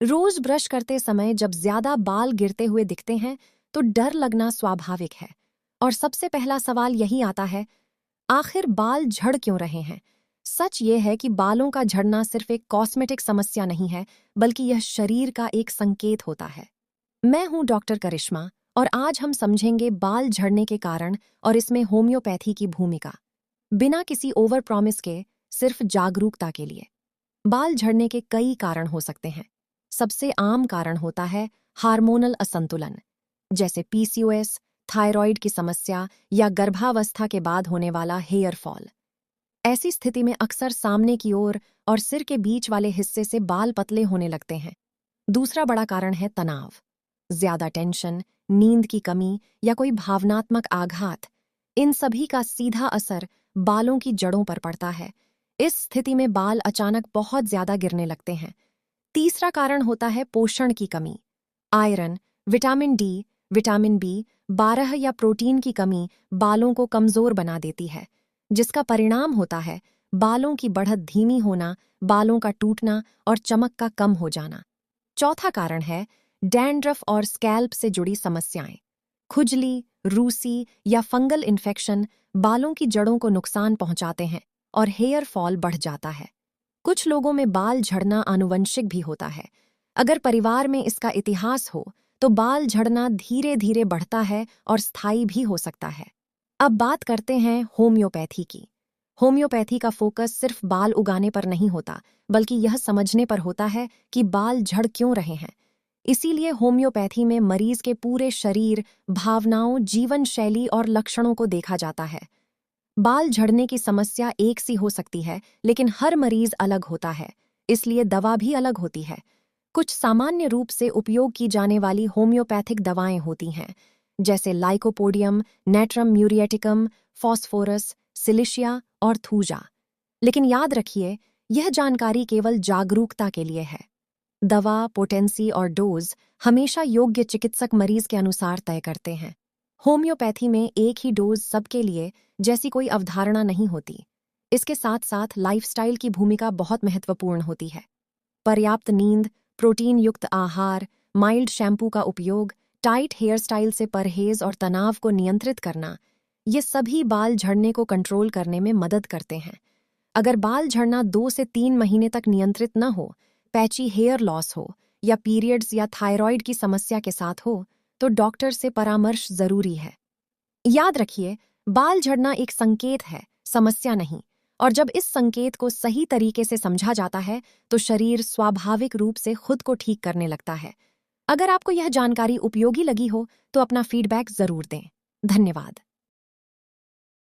रोज brush करते समय जब ज्यादा बाल गिरते हुए दिखते हैं तो डर लगना स्वाभाविक है। और सबसे पहला सवाल यही आता है, आखिर बाल झड़ क्यों रहे हैं? सच ये है कि बालों का झड़ना सिर्फ एक कॉस्मेटिक समस्या नहीं है, बल्कि यह शरीर का एक संकेत होता है। मैं हूं डॉक्टर करिश्मा और आज हम समझेंगे बाल झड़ने के कारण और इसमें होम्योपैथी की भूमिका, बिना किसी ओवर प्रॉमिस के, सिर्फ जागरूकता के लिए। बाल झड़ने के कई कारण हो सकते हैं। सबसे आम कारण होता है हार्मोनल असंतुलन, जैसे पीसीओएस, थायराइड की समस्या या गर्भावस्था के बाद होने वाला हेयर फॉल। ऐसी स्थिति में अक्सर सामने की ओर और सिर के बीच वाले हिस्से से बाल पतले होने लगते हैं। दूसरा बड़ा कारण है तनाव। ज्यादा टेंशन, नींद की कमी या कोई भावनात्मक आघात, इन सभी का सीधा असर बालों की जड़ों पर पड़ता है। इस स्थिति में बाल अचानक बहुत ज्यादा गिरने लगते हैं। तीसरा कारण होता है पोषण की कमी। Iron, vitamin D, vitamin B 12 या प्रोटीन की कमी बालों को कमजोर बना देती है, जिसका परिणाम होता है बालों की बढ़त धीमी होना, बालों का टूटना और चमक का कम हो जाना। चौथा कारण है डैंड्रफ और स्कैल्प से जुड़ी समस्याएं। खुजली, रूसी या फंगल इन्फेक्शन बालों की जड़ों को नुकसान पहुंचाते हैं और हेयर फॉल बढ़ जाता है। कुछ लोगों में बाल झड़ना आनुवंशिक भी होता है। अगर परिवार में इसका इतिहास हो तो बाल झड़ना धीरे धीरे बढ़ता है और स्थायी भी हो सकता है। अब बात करते हैं होम्योपैथी की। होम्योपैथी का फोकस सिर्फ बाल उगाने पर नहीं होता, बल्कि यह समझने पर होता है कि बाल झड़ क्यों रहे हैं। इसीलिए होम्योपैथी में मरीज के पूरे शरीर, भावनाओं, जीवन शैली और लक्षणों को देखा जाता है। बाल झड़ने की समस्या एक सी हो सकती है, लेकिन हर मरीज अलग होता है, इसलिए दवा भी अलग होती है। कुछ सामान्य रूप से उपयोग की जाने वाली होम्योपैथिक दवाएं होती हैं, जैसे लाइकोपोडियम, नेट्रम म्यूरिएटिकम, फॉस्फोरस, सिलिशिया और थूजा। लेकिन याद रखिए, यह जानकारी केवल जागरूकता के लिए है। दवा, पोटेंसी और डोज हमेशा योग्य चिकित्सक मरीज के अनुसार तय करते हैं। होम्योपैथी में एक ही डोज सबके लिए जैसी कोई अवधारणा नहीं होती। इसके साथ साथ लाइफस्टाइल की भूमिका बहुत महत्वपूर्ण होती है। पर्याप्त नींद, प्रोटीन युक्त आहार, माइल्ड शैम्पू का उपयोग, टाइट हेयर स्टाइल से परहेज और तनाव को नियंत्रित करना, ये सभी बाल झड़ने को कंट्रोल करने में मदद करते हैं। अगर बाल झड़ना 2 से 3 महीने तक नियंत्रित न हो, पैची हेयर लॉस हो या पीरियड्स या थायराइड की समस्या के साथ हो, तो डॉक्टर से परामर्श जरूरी है। याद रखिए, बाल झड़ना एक संकेत है, समस्या नहीं। और जब इस संकेत को सही तरीके से समझा जाता है, तो शरीर स्वाभाविक रूप से खुद को ठीक करने लगता है। अगर आपको यह जानकारी उपयोगी लगी हो, तो अपना फीडबैक जरूर दें। धन्यवाद।